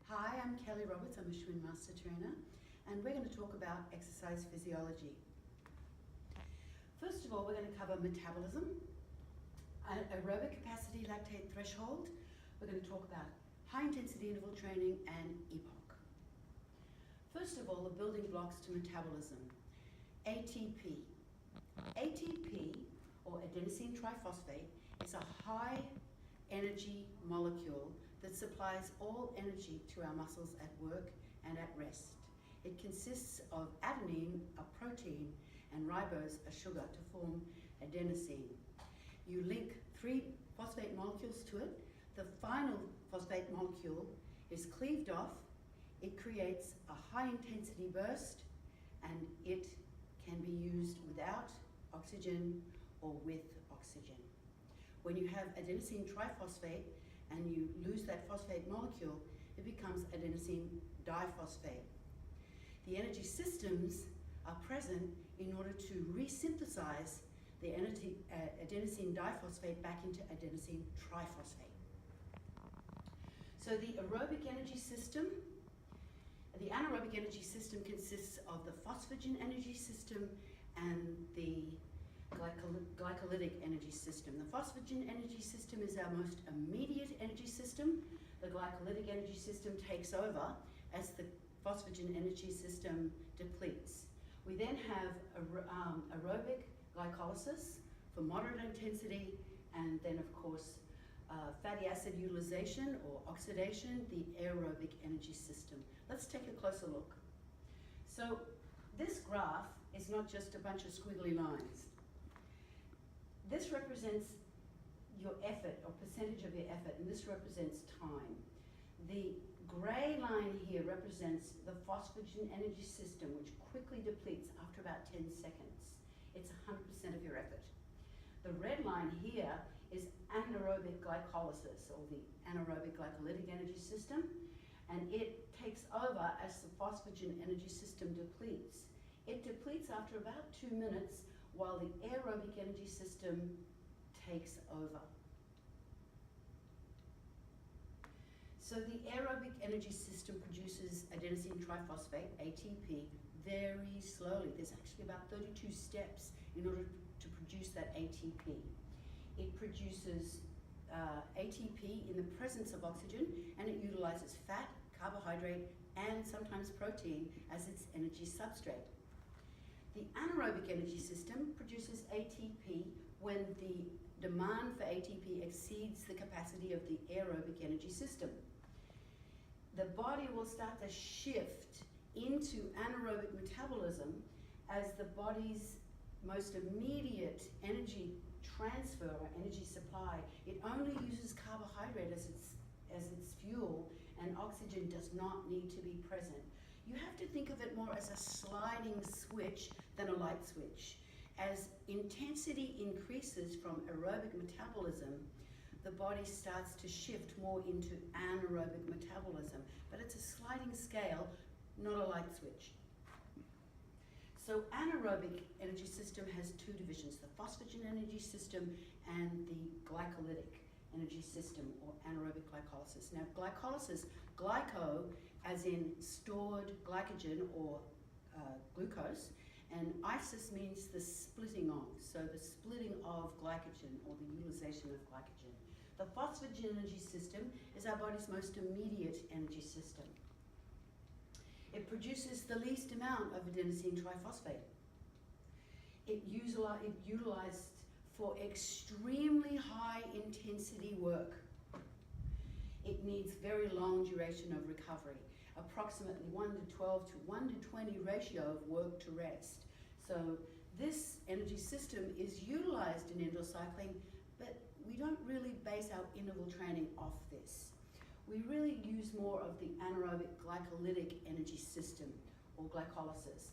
Hi, I'm Kelly Roberts. I'm a Schwinn Master Trainer, and we're going to talk about exercise physiology. First of all, we're going to cover metabolism, aerobic capacity, lactate threshold. We're going to talk about high-intensity interval training and Epoch. First of all, the building blocks to metabolism. ATP. ATP, or adenosine triphosphate, is a high-energy molecule that supplies all energy to our muscles at work and at rest. It consists of adenine, a protein, and ribose, a sugar, to form adenosine. You link 3 phosphate molecules to it. The final phosphate molecule is cleaved off. It creates a high-intensity burst, and it can be used without oxygen or with oxygen. When you have adenosine triphosphate and you lose that phosphate molecule, it becomes adenosine diphosphate. The energy systems are present in order to resynthesize the adenosine diphosphate back into adenosine triphosphate. So the aerobic energy system, the anaerobic energy system consists of the phosphagen energy system and the glycolytic energy system. The phosphagen energy system is our most immediate energy system. The glycolytic energy system takes over as the phosphagen energy system depletes. We then have aerobic glycolysis for moderate intensity, and then of course fatty acid utilization or oxidation, the aerobic energy system. Let's take a closer look. So this graph is not just a bunch of squiggly lines. This represents your effort, or percentage of your effort, and this represents time. The gray line here represents the phosphagen energy system, which quickly depletes after about 10 seconds. It's 100% of your effort. The red line here is anaerobic glycolysis, or the anaerobic glycolytic energy system, and it takes over as the phosphagen energy system depletes. It depletes after about 2 minutes, while the aerobic energy system takes over. So the aerobic energy system produces adenosine triphosphate, ATP, very slowly. There's actually about 32 steps in order to produce that ATP. It produces ATP in the presence of oxygen, and it utilizes fat, carbohydrate, and sometimes protein as its energy substrate. The anaerobic energy system produces ATP when the demand for ATP exceeds the capacity of the aerobic energy system. The body will start to shift into anaerobic metabolism as the body's most immediate energy transfer or energy supply. It only uses carbohydrate as its fuel, and oxygen does not need to be present. You have to think of it more as a sliding switch than a light switch. As intensity increases from aerobic metabolism, the body starts to shift more into anaerobic metabolism. But it's a sliding scale, not a light switch. So anaerobic energy system has 2 divisions, the phosphagen energy system and the glycolytic energy system, or anaerobic glycolysis. Now glycolysis, glyco as in stored glycogen or glucose, and isis means the splitting of, so the splitting of glycogen or the utilization of glycogen. The phosphagen energy system is our body's most immediate energy system. It produces the least amount of adenosine triphosphate. It utilized for extremely high intensity work. It needs very long duration of recovery, approximately 1:12 to 1:20 ratio of work to rest. So this energy system is utilized in interval cycling, but we don't really base our interval training off this. We really use more of the anaerobic glycolytic energy system, or glycolysis.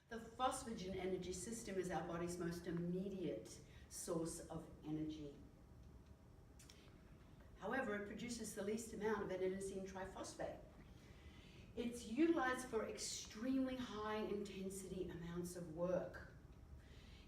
The phosphagen energy system is our body's most immediate source of energy. However, it produces the least amount of adenosine triphosphate. It's utilized for extremely high intensity amounts of work.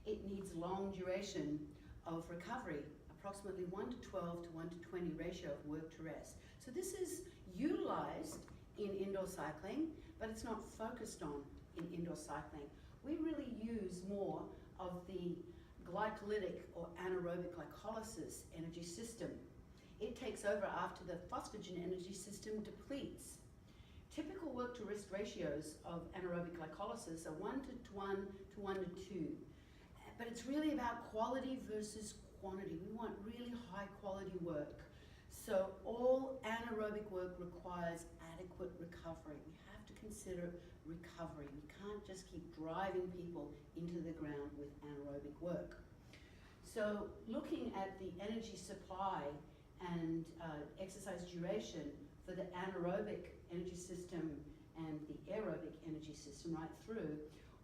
It needs long duration of recovery, approximately 1 to 12 to 1 to 20 ratio of work to rest. So this is utilized in indoor cycling, but it's not focused on in indoor cycling. We really use more of the glycolytic or anaerobic glycolysis energy system. It takes over after the phosphagen energy system depletes. Typical work to rest ratios of anaerobic glycolysis are 1 to 1 to 1 to 2. But it's really about quality versus quantity. We want really high quality work. So all anaerobic work requires adequate recovery. We have to consider recovery. We can't just keep driving people into the ground with anaerobic work. So looking at the energy supply and exercise duration for the anaerobic energy system and the aerobic energy system right through,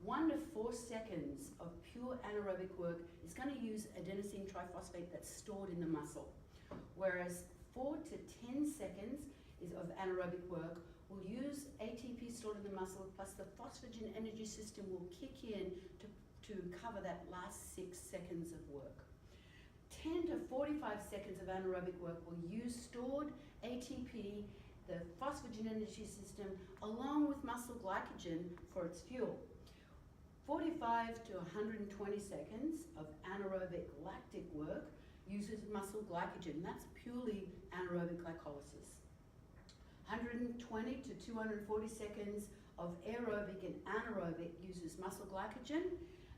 1 to 4 seconds of pure anaerobic work is going to use adenosine triphosphate that's stored in the muscle, whereas 4 to 10 seconds of anaerobic work will use ATP stored in the muscle, plus the phosphagen energy system will kick in to cover that last 6 seconds of work. 10 to 45 seconds of anaerobic work will use stored ATP, the phosphagen energy system, along with muscle glycogen for its fuel. 45 to 120 seconds of anaerobic lactic work uses muscle glycogen. That's purely anaerobic glycolysis. 120 to 240 seconds of aerobic and anaerobic uses muscle glycogen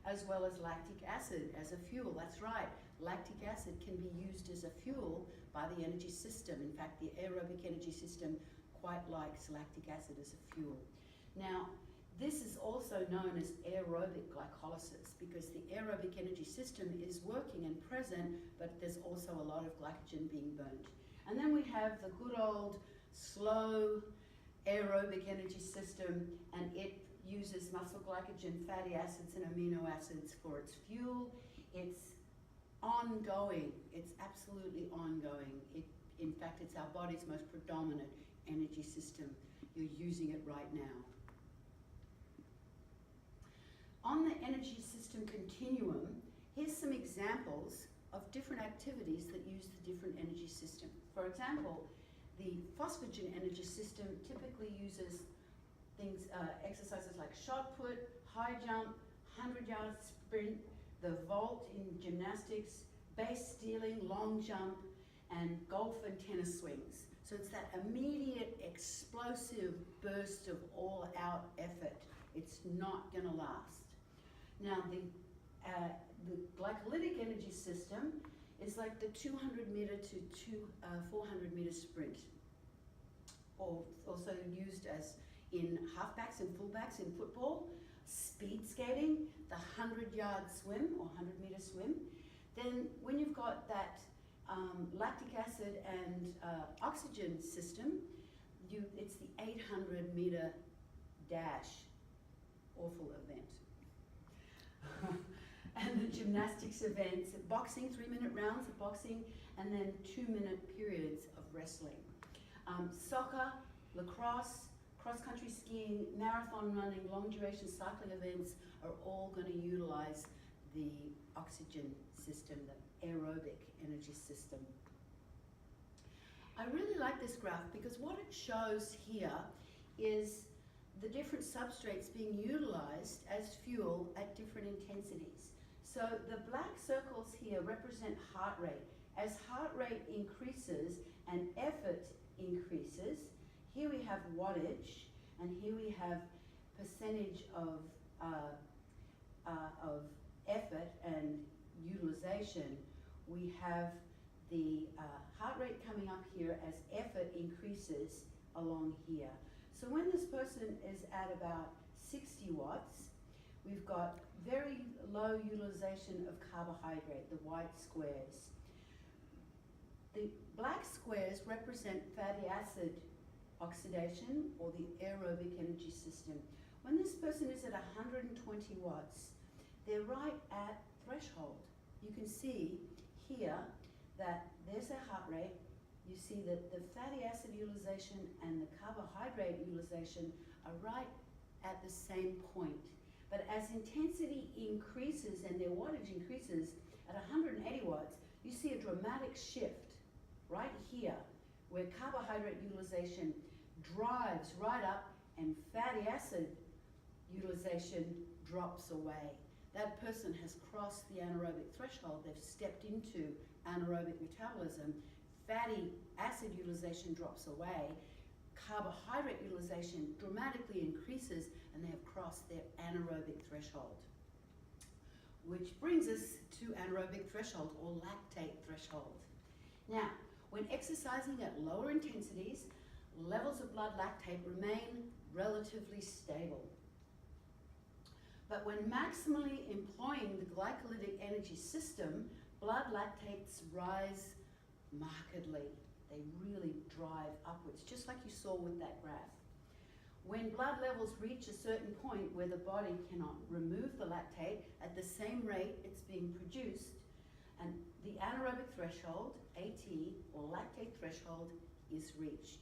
as well as lactic acid as a fuel. That's right, lactic acid can be used as a fuel by the energy system. In fact, the aerobic energy system quite likes lactic acid as a fuel. Now, this is also known as aerobic glycolysis because the aerobic energy system is working and present, but there's also a lot of glycogen being burnt. And then we have the good old slow aerobic energy system, and it uses muscle glycogen, fatty acids, and amino acids for its fuel. It's ongoing. It's absolutely ongoing. In fact, it's our body's most predominant energy system. You're using it right now. On the energy system continuum, here's some examples of different activities that use the different energy system. For example, the phosphagen energy system typically uses things, exercises like shot put, high jump, 100-yard sprint, the vault in gymnastics, base stealing, long jump, and golf and tennis swings. So it's that immediate explosive burst of all-out effort. It's not going to last. Now, the glycolytic energy system is like the 200-meter to 400-meter sprint, or also used as in halfbacks and fullbacks in football, speed skating, the 100-yard swim or 100-meter swim. Then when you've got that lactic acid and oxygen system, it's the 800-meter dash, awful event. And the gymnastics events, boxing, 3-minute rounds of boxing, and then 2-minute periods of wrestling. Soccer, lacrosse, cross-country skiing, marathon running, long-duration cycling events are all going to utilize the oxygen system, the aerobic energy system. I really like this graph because what it shows here is the different substrates being utilized as fuel at different intensities. So the black circles here represent heart rate. As heart rate increases and effort increases, here we have wattage, and here we have percentage of effort and utilization. We have the heart rate coming up here as effort increases along here. So when this person is at about 60 watts, we've got very low utilization of carbohydrate, the white squares. The black squares represent fatty acid oxidation or the aerobic energy system. When this person is at 120 watts, they're right at threshold. You can see here that there's their heart rate. You see that the fatty acid utilization and the carbohydrate utilization are right at the same point. But as intensity increases and their wattage increases, at 180 watts, you see a dramatic shift right here where carbohydrate utilization drives right up and fatty acid utilization drops away. That person has crossed the anaerobic threshold. They've stepped into anaerobic metabolism. Fatty acid utilization drops away. Carbohydrate utilization dramatically increases, and they have crossed their anaerobic threshold. Which brings us to anaerobic threshold or lactate threshold. Now, when exercising at lower intensities, levels of blood lactate remain relatively stable. But when maximally employing the glycolytic energy system, blood lactates rise markedly. They really drive upwards, just like you saw with that graph. When blood levels reach a certain point where the body cannot remove the lactate at the same rate it's being produced, and the anaerobic threshold, AT, or lactate threshold, is reached.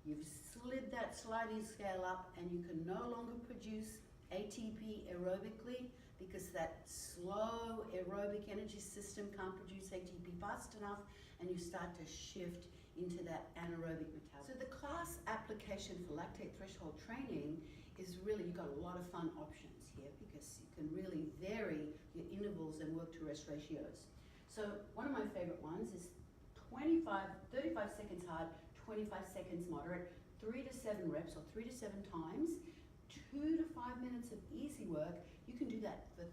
You've slid that sliding scale up and you can no longer produce ATP aerobically because that slow aerobic energy system can't produce ATP fast enough, and you start to shift into that anaerobic metabolism. So the class application for lactate threshold training is really, you've got a lot of fun options here because you can really vary your intervals and work to rest ratios. So one of my favorite ones is 35 seconds hard, 25 seconds moderate, 3 to 7 reps or 3 to 7 times, 2 to 5 minutes of easy work. You can do that for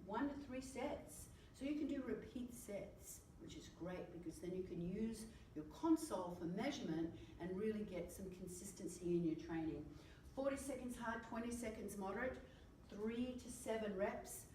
1 to 3 sets. So you can do repeat sets, which is great because then you can use your console for measurement and really get some consistency in your training. 40 seconds hard, 20 seconds moderate, 3 to 7 reps,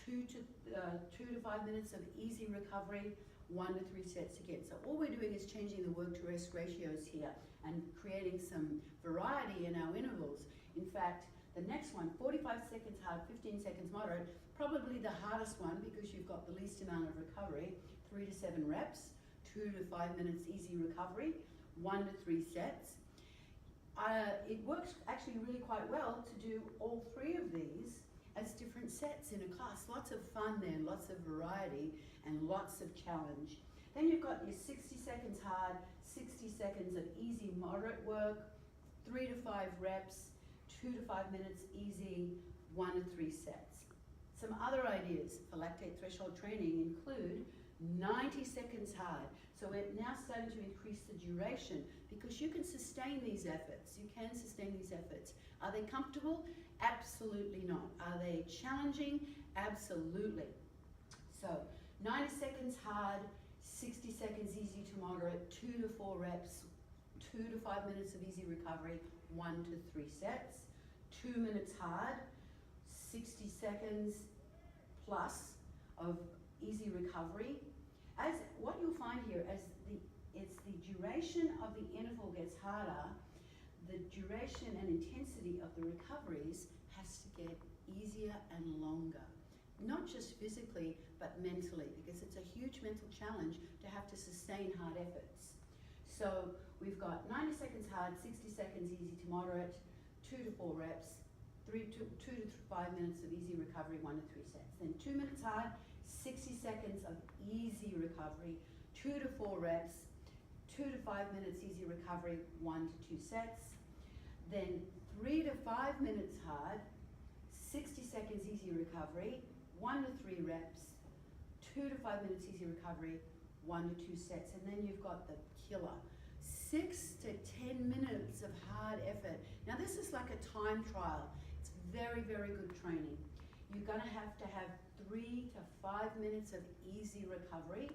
2 to 5 minutes of easy recovery, 1 to 3 sets again. So all we're doing is changing the work to rest ratios here and creating some variety in our intervals. In fact, the next one, 45 seconds hard, 15 seconds moderate, probably the hardest one because you've got the least amount of recovery, 3 to 7 reps, 2 to 5 minutes easy recovery, 1 to 3 sets. It works actually really quite well to do all 3 of these as different sets in a class. Lots of fun there, lots of variety, and lots of challenge. Then you've got your 60 seconds hard, 60 seconds of easy moderate work, 3 to 5 reps, 2 to 5 minutes easy, 1 to 3 sets. Some other ideas for lactate threshold training include 90 seconds hard. So we're now starting to increase the duration because you can sustain these efforts. You can sustain these efforts. Are they comfortable? Absolutely not. Are they challenging? Absolutely. So 90 seconds hard, 60 seconds easy to moderate, 2 to 4 reps, 2 to 5 minutes of easy recovery, 1 to 3 sets, 2 minutes hard, 60 seconds plus of easy recovery. As what you'll find here, as the duration of the interval gets harder, the duration and intensity of the recoveries has to get easier and longer. Not just physically, but mentally, because it's a huge mental challenge to have to sustain hard efforts. So we've got 90 seconds hard, 60 seconds easy to moderate, 2 to 4 reps, 2 to 5 minutes of easy recovery, 1 to 3 sets. Then 2 minutes hard, 60 seconds of easy recovery, 2 to 4 reps, 2 to 5 minutes easy recovery, 1 to 2 sets. Then 3 to 5 minutes hard, 60 seconds easy recovery, 1 to 3 reps, 2 to 5 minutes easy recovery, 1 to 2 sets. And then you've got the killer, 6 to 10 minutes of hard effort. Now this is like a time trial. It's very, very good training. You're gonna have 3 to 5 minutes of easy recovery,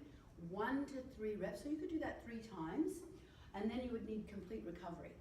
1 to 3 reps. So you could do that 3 times, and then you would need complete recovery.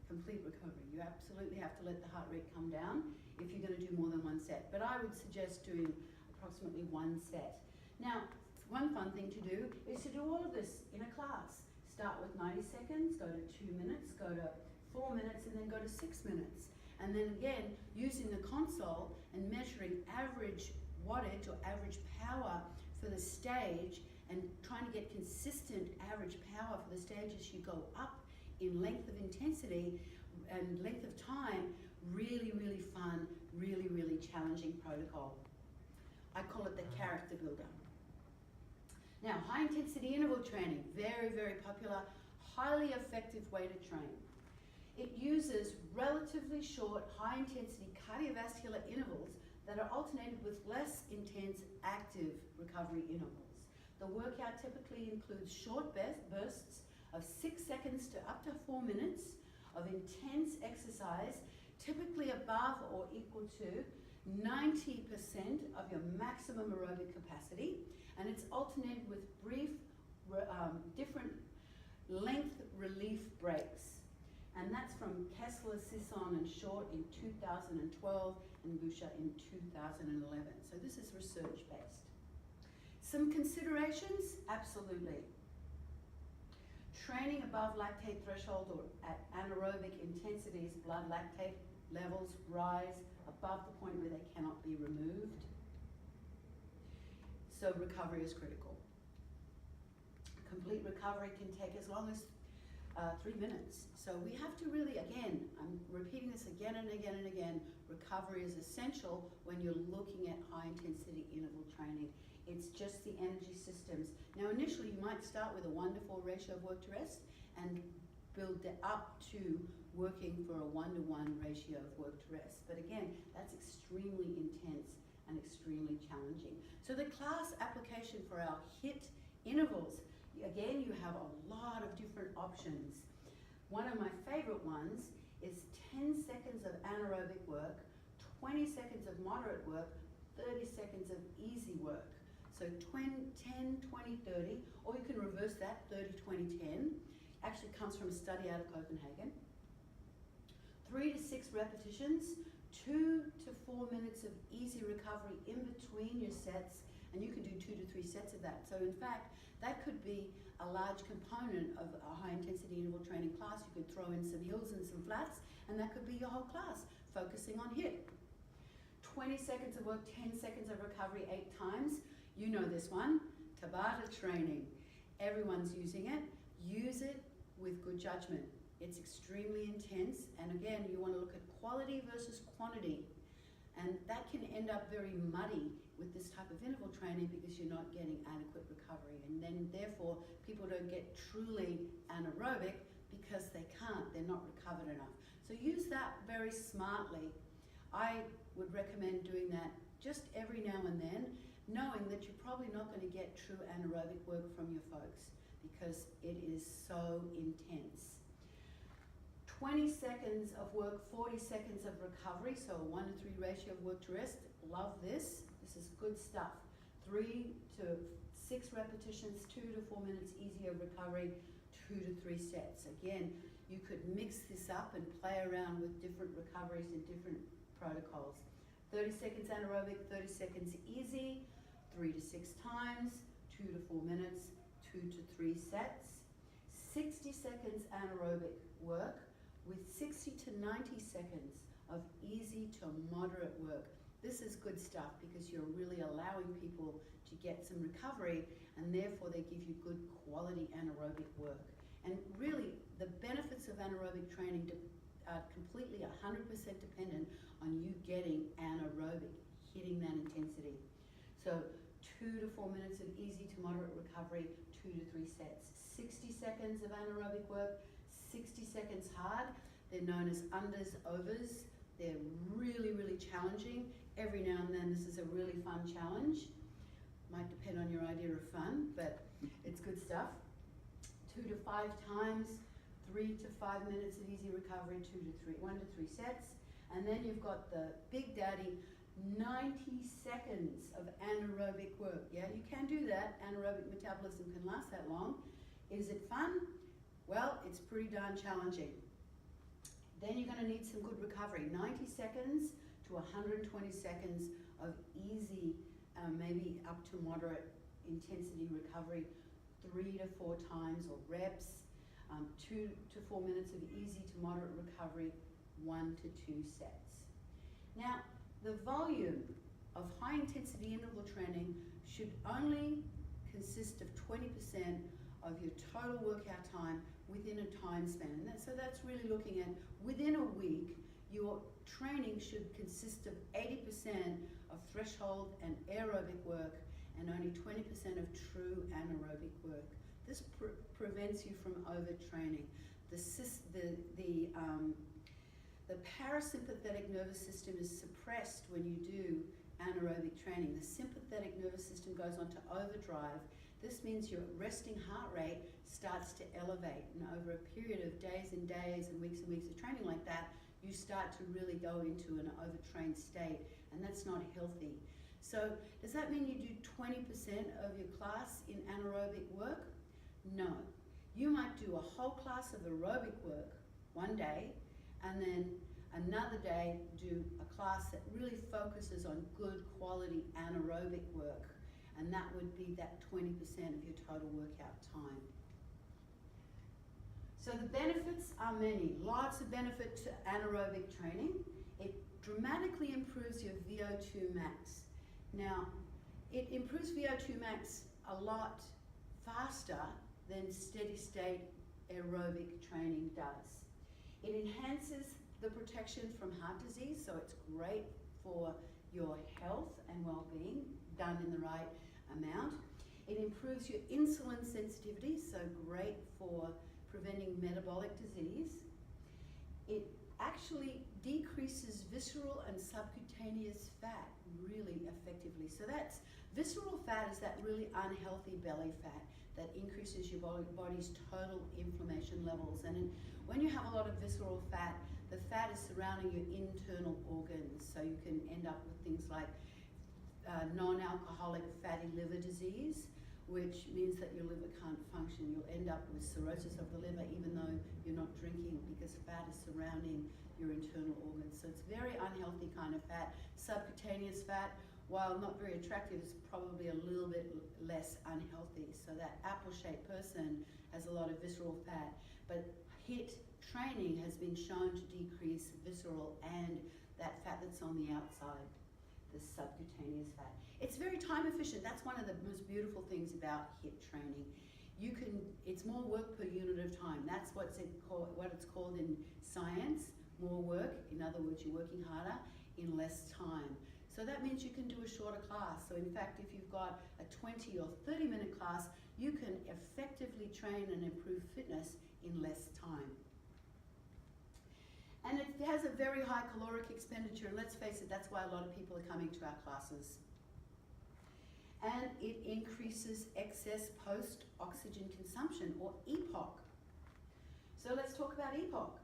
Complete recovery. You absolutely have to let the heart rate come down if you're going to do more than 1 set. But I would suggest doing approximately 1 set. Now, one fun thing to do is to do all of this in a class. Start with 90 seconds, go to 2 minutes, go to 4 minutes, and then go to 6 minutes. And then again, using the console and measuring average wattage or average power for the stage and trying to get consistent average power for the stage as you go up in length of intensity and length of time. Really, really fun, really, really challenging protocol. I call it the character builder. Now, high intensity interval training, very, very popular, highly effective way to train. It uses relatively short, high intensity cardiovascular intervals that are alternated with less intense active recovery intervals. The workout typically includes short bursts of 6 seconds to up to 4 minutes of intense exercise, typically above or equal to 90% of your maximum aerobic capacity, and it's alternated with brief, different length relief breaks. And that's from Kessler, Sisson, and Short in 2012 and Boucher in 2011. So this is research-based. Some considerations? Absolutely. Training above lactate threshold or at anaerobic intensities, blood lactate levels rise above the point where they cannot be removed. So recovery is critical. Complete recovery can take as long as 3 minutes. So we have to really, again, I'm repeating this again and again and again, recovery is essential when you're looking at high intensity interval training. It's just the energy systems. Now initially you might start with a 1-to-4 ratio of work to rest and build it up to working for a 1-to-1 ratio of work to rest. But again, that's extremely intense and extremely challenging. So the class application for our HIIT intervals, again, you have a lot of different options. One of my favorite ones is 10 seconds of anaerobic work, 20 seconds of moderate work, 30 seconds of easy work. So 10, 20, 30, or you can reverse that, 30, 20, 10. Actually comes from a study out of Copenhagen. 3 to 6 repetitions, 2 to 4 minutes of easy recovery in between your sets, and you can do 2 to 3 sets of that. So in fact, that could be a large component of a high intensity interval training class. You could throw in some hills and some flats, and that could be your whole class, focusing on HIIT. 20 seconds of work, 10 seconds of recovery 8 times. You know this one, Tabata training. Everyone's using it. Use it with good judgment. It's extremely intense, and again, you want to look at quality versus quantity. And that can end up very muddy with this type of interval training because you're not getting adequate recovery. And then therefore, people don't get truly anaerobic because they can't, they're not recovered enough. So use that very smartly. I would recommend doing that just every now and then, knowing that you're probably not going to get true anaerobic work from your folks because it is so intense. 20 seconds of work, 40 seconds of recovery, so a 1-to-3 ratio of work to rest. Love this. This is good stuff. 3 to 6 repetitions, 2 to 4 minutes easy of recovery, 2 to 3 sets. Again, you could mix this up and play around with different recoveries and different protocols. 30 seconds anaerobic, 30 seconds easy, 3 to 6 times, 2 to 4 minutes, 2 to 3 sets. 60 seconds anaerobic work with 60 to 90 seconds of easy to moderate work. This is good stuff because you're really allowing people to get some recovery, and therefore they give you good quality anaerobic work. And really, the benefits of anaerobic training are completely 100% dependent on you getting anaerobic, hitting that intensity. So 2 to 4 minutes of easy to moderate recovery, 2 to 3 sets. 60 seconds of anaerobic work, 60 seconds hard. They're known as unders, overs. They're really, really challenging. Every now and then this is a really fun challenge. Might depend on your idea of fun, but it's good stuff. 2 to 5 times, 3 to 5 minutes of easy recovery, 1 to 3 sets. And then you've got the big daddy, 90 seconds of anaerobic work. Yeah, you can do that. Anaerobic metabolism can last that long. Is it fun? Well, it's pretty darn challenging. Then you're going to need some good recovery. 90 seconds to 120 seconds of easy, maybe up to moderate intensity recovery, 3 to 4 times or reps, 2 to 4 minutes of easy to moderate recovery, 1 to 2 sets. Now, the volume of high intensity interval training should only consist of 20% of your total workout time within a time span. And so that's really looking at within a week, your training should consist of 80% of threshold and aerobic work and only 20% of true anaerobic work. This prevents you from overtraining. The parasympathetic nervous system is suppressed when you do anaerobic training. The sympathetic nervous system goes onto overdrive. This means your resting heart rate starts to elevate, and over a period of days and days and weeks of training like that, you start to really go into an overtrained state, and that's not healthy. So does that mean you do 20% of your class in anaerobic work? No. You might do a whole class of aerobic work one day, and then another day do a class that really focuses on good quality anaerobic work, and that would be that 20% of your total workout time. So the benefits are many. Lots of benefit to anaerobic training. It dramatically improves your VO2 max. Now, it improves VO2 max a lot faster than steady state aerobic training does. It enhances the protection from heart disease, so it's great for your health and well-being, done in the right amount. It improves your insulin sensitivity, so great for preventing metabolic disease. It actually decreases visceral and subcutaneous fat really effectively. So that's, visceral fat is that really unhealthy belly fat that increases your body's total inflammation levels. And when you have a lot of visceral fat, the fat is surrounding your internal organs, so you can end up with things like non-alcoholic fatty liver disease, which means that your liver can't function. You'll end up with cirrhosis of the liver even though you're not drinking, because fat is surrounding your internal organs. So it's very unhealthy kind of fat. Subcutaneous fat, while not very attractive, is probably a little bit less unhealthy. So that apple-shaped person has a lot of visceral fat, but HIIT training has been shown to decrease visceral and that fat that's on the outside, the subcutaneous fat. It's very time efficient. That's one of the most beautiful things about HIIT training. It's more work per unit of time. That's what it's called in science, more work. In other words, you're working harder in less time. So that means you can do a shorter class. So in fact, if you've got a 20 or 30-minute class, you can effectively train and improve fitness in less time. And it has a very high caloric expenditure, and let's face it, that's why a lot of people are coming to our classes. And it increases excess post-oxygen consumption, or Epoch. So let's talk about Epoch.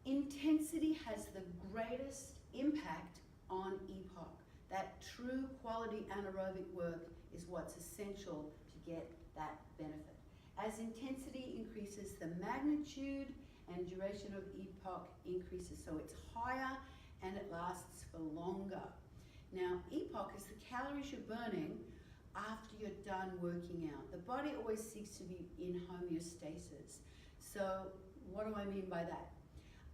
Intensity has the greatest impact on Epoch. That true quality anaerobic work is what's essential to get that benefit. As intensity increases, the magnitude and duration of Epoch increases, so it's higher and it lasts for longer. Now, Epoch is the calories you're burning after you're done working out. The body always seeks to be in homeostasis. So what do I mean by that?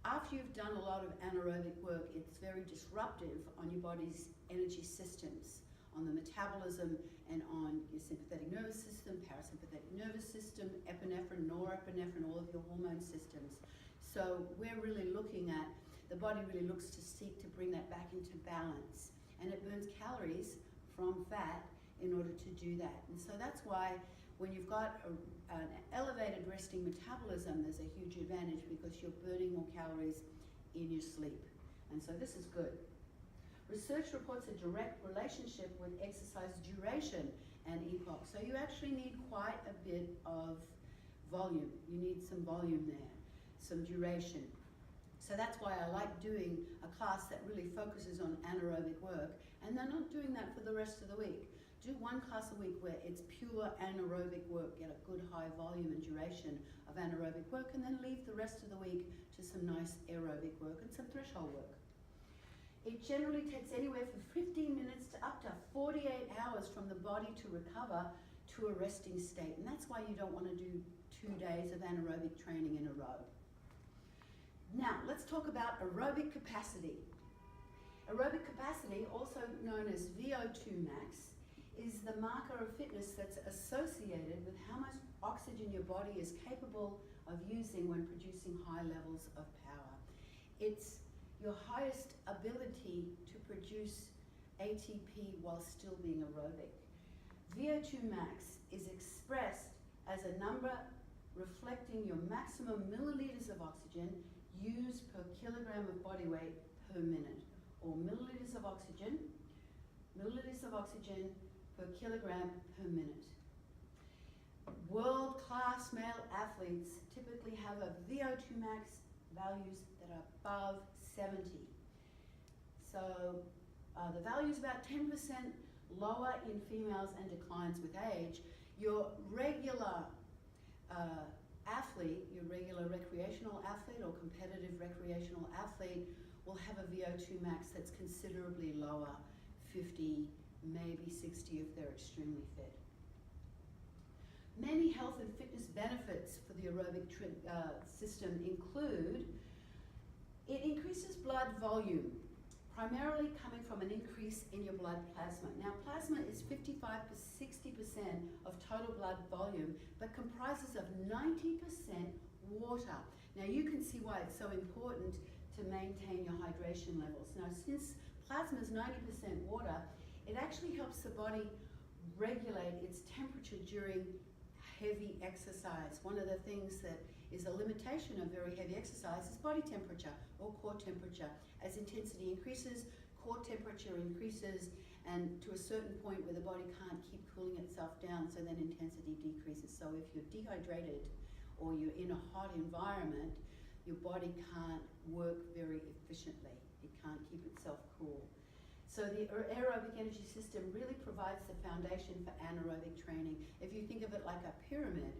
After you've done a lot of anaerobic work, it's very disruptive on your body's energy systems, on the metabolism and on your sympathetic nervous system, parasympathetic nervous system, epinephrine, norepinephrine, all of your hormone systems. So we're really looking at, the body really looks to seek to bring that back into balance. And it burns calories from fat in order to do that. And so that's why when you've got an elevated resting metabolism, there's a huge advantage because you're burning more calories in your sleep. And so this is good. Research reports a direct relationship with exercise duration and Epoch. So you actually need quite a bit of volume. You need some volume there, some duration. So that's why I like doing a class that really focuses on anaerobic work, and they're not doing that for the rest of the week. Do one class a week where it's pure anaerobic work, get a good high volume and duration of anaerobic work, and then leave the rest of the week to some nice aerobic work and some threshold work. It generally takes anywhere from 15 minutes to up to 48 hours from the body to recover to a resting state, and that's why you don't want to do 2 days of anaerobic training in a row. Now, let's talk about aerobic capacity. Aerobic capacity, also known as VO2 max, is the marker of fitness that's associated with how much oxygen your body is capable of using when producing high levels of power. It's your highest ability to produce ATP while still being aerobic. VO2 max is expressed as a number reflecting your maximum milliliters of oxygen used per kilogram of body weight per minute, or milliliters of oxygen per kilogram per minute. World-class male athletes typically have a VO2 max values that are above 70. So the value is about 10% lower in females and declines with age. Your regular athlete, your regular recreational athlete or competitive recreational athlete will have a VO2 max that's considerably lower, 50, maybe 60 if they're extremely fit. Many health and fitness benefits for the aerobic system include it increases blood volume, primarily coming from an increase in your blood plasma. Now, plasma is 55 to 60% of total blood volume, but comprises of 90% water. Now, you can see why it's so important to maintain your hydration levels. Now, since plasma is 90% water, it actually helps the body regulate its temperature during heavy exercise. One of the things that is a limitation of very heavy exercise is body temperature or core temperature. As intensity increases, core temperature increases, and to a certain point where the body can't keep cooling itself down, so then intensity decreases. So if you're dehydrated or you're in a hot environment, your body can't work very efficiently. It can't keep itself cool. So the aerobic energy system really provides the foundation for anaerobic training. If you think of it like a pyramid,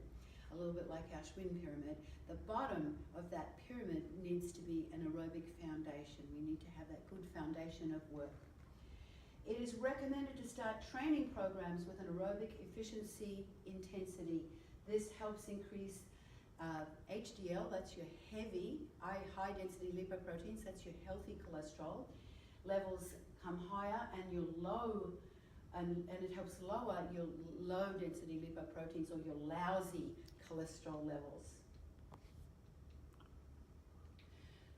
a little bit like our Schwinn pyramid, the bottom of that pyramid needs to be an aerobic foundation. We need to have that good foundation of work. It is recommended to start training programs with an aerobic efficiency intensity. This helps increase HDL, that's your heavy, high density lipoproteins, that's your healthy cholesterol. Levels come higher and your low, and it helps lower your low density lipoproteins or your lousy cholesterol levels.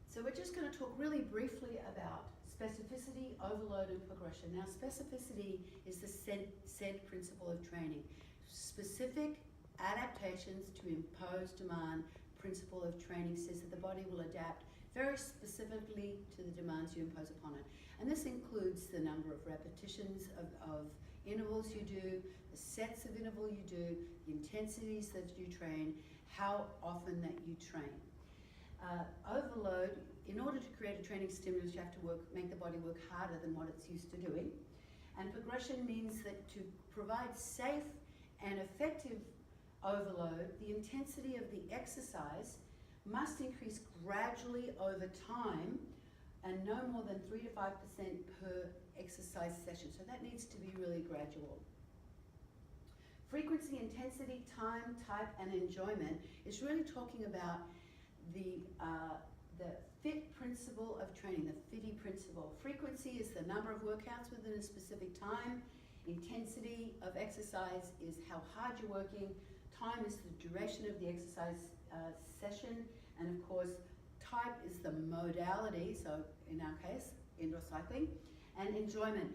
So we're just going to talk really briefly about specificity, overload, and progression. Now, specificity is the said principle of training. Specific adaptations to impose demand principle of training says that the body will adapt very specifically to the demands you impose upon it. And this includes the number of repetitions of intervals you do, the sets of interval you do, the intensities that you train, how often that you train. Overload, in order to create a training stimulus, you have to make the body work harder than what it's used to doing. And progression means that to provide safe and effective overload, the intensity of the exercise must increase gradually over time and no more than 3 to 5% per exercise session. So that needs to be really gradual. Frequency, intensity, time, type, and enjoyment is really talking about the FIT principle of training, the FITty principle. Frequency is the number of workouts within a specific time. Intensity of exercise is how hard you're working. Time is the duration of the exercise session. And of course, type is the modality, so in our case, indoor cycling. And enjoyment.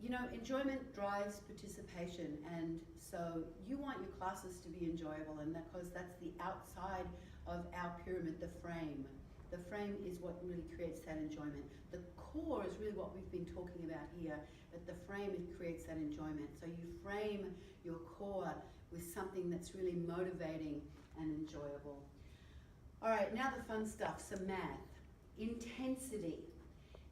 You know, enjoyment drives participation, and so you want your classes to be enjoyable, and because that's the outside of our pyramid, the frame. The frame is what really creates that enjoyment. The core is really what we've been talking about here, but the frame, it creates that enjoyment. So you frame your core with something that's really motivating and enjoyable. All right, now the fun stuff, some math. Intensity.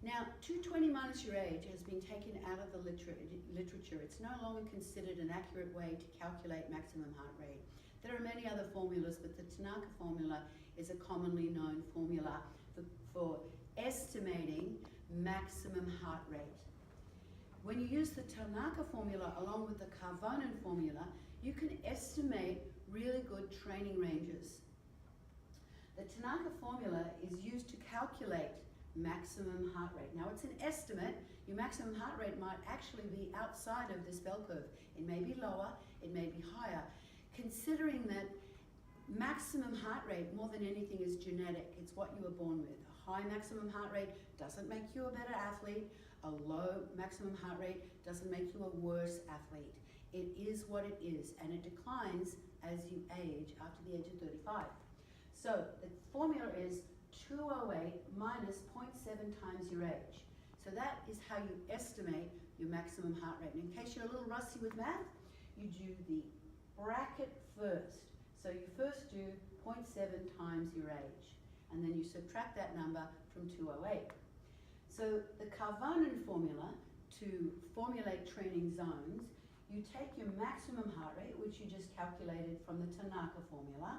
Now, 220 minus your age has been taken out of the literature. It's no longer considered an accurate way to calculate maximum heart rate. There are many other formulas, but the Tanaka formula is a commonly known formula for estimating maximum heart rate. When you use the Tanaka formula along with the Carbonin formula, you can estimate really good training ranges. The Tanaka formula is used to calculate maximum heart rate. Now, it's an estimate. Your maximum heart rate might actually be outside of this bell curve. It may be lower, it may be higher. Considering that maximum heart rate, more than anything, is genetic. It's what you were born with. A high maximum heart rate doesn't make you a better athlete. A low maximum heart rate doesn't make you a worse athlete. It is what it is, and it declines as you age after the age of 35. So the formula is 208 minus 0.7 times your age. So that is how you estimate your maximum heart rate. And in case you're a little rusty with math, you do the bracket first. So you first do 0.7 times your age, and then you subtract that number from 208. So the Carbonin formula to formulate training zones, you take your maximum heart rate, which you just calculated from the Tanaka formula,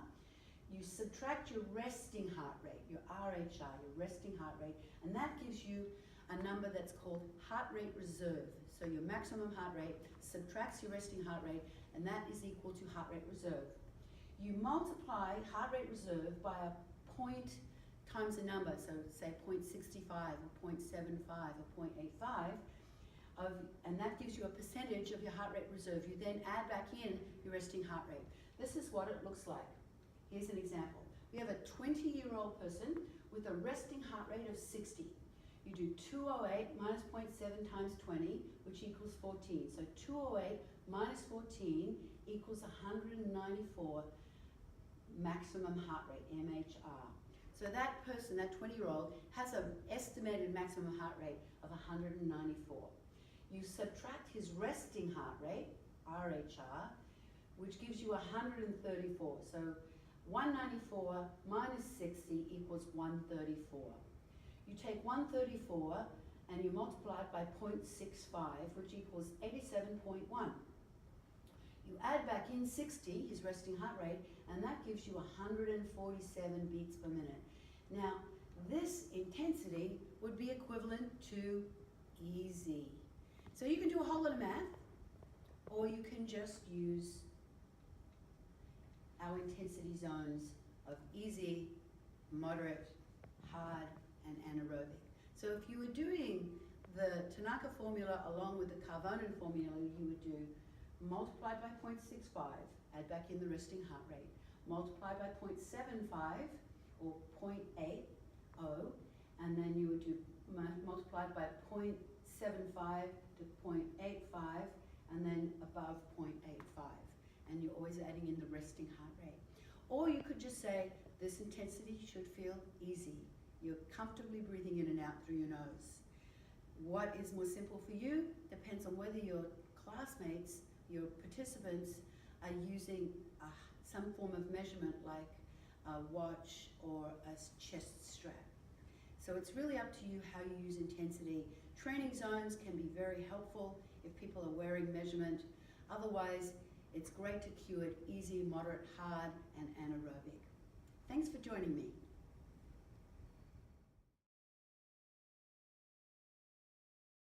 you subtract your resting heart rate, your RHR, your resting heart rate, and that gives you a number that's called heart rate reserve. So your maximum heart rate subtracts your resting heart rate, and that is equal to heart rate reserve. You multiply heart rate reserve by a point times a number, so say 0.65 or 0.75 or 0.85, and that gives you a percentage of your heart rate reserve. You then add back in your resting heart rate. This is what it looks like. Here's an example. We have a 20-year-old person with a resting heart rate of 60. You do 208 minus 0.7 times 20, which equals 14. So 208 minus 14 equals 194 maximum heart rate, MHR. So that person, that 20-year-old, has an estimated maximum heart rate of 194. You subtract his resting heart rate, RHR, which gives you 134. So 194 minus 60 equals 134. You take 134 and you multiply it by 0.65, which equals 87.1. You add back in 60, his resting heart rate, and that gives you 147 beats per minute. Now, this intensity would be equivalent to easy. So you can do a whole lot of math, or you can just use our intensity zones of easy, moderate, hard, and anaerobic. So if you were doing the Tanaka formula along with the Carbonin formula, you would do multiply by 0.65, add back in the resting heart rate, multiply by 0.75 or 0.80, and then you would do multiply by 0.75 to 0.85, and then above 0.85. And you're always adding in the resting heart rate. Or you could just say, this intensity should feel easy. You're comfortably breathing in and out through your nose. What is more simple for you depends on whether your classmates, your participants, are using some form of measurement like a watch or a chest strap. So it's really up to you how you use intensity. Training zones can be very helpful if people are wearing measurement. Otherwise, it's great to cue it easy, moderate, hard, and anaerobic. Thanks for joining me.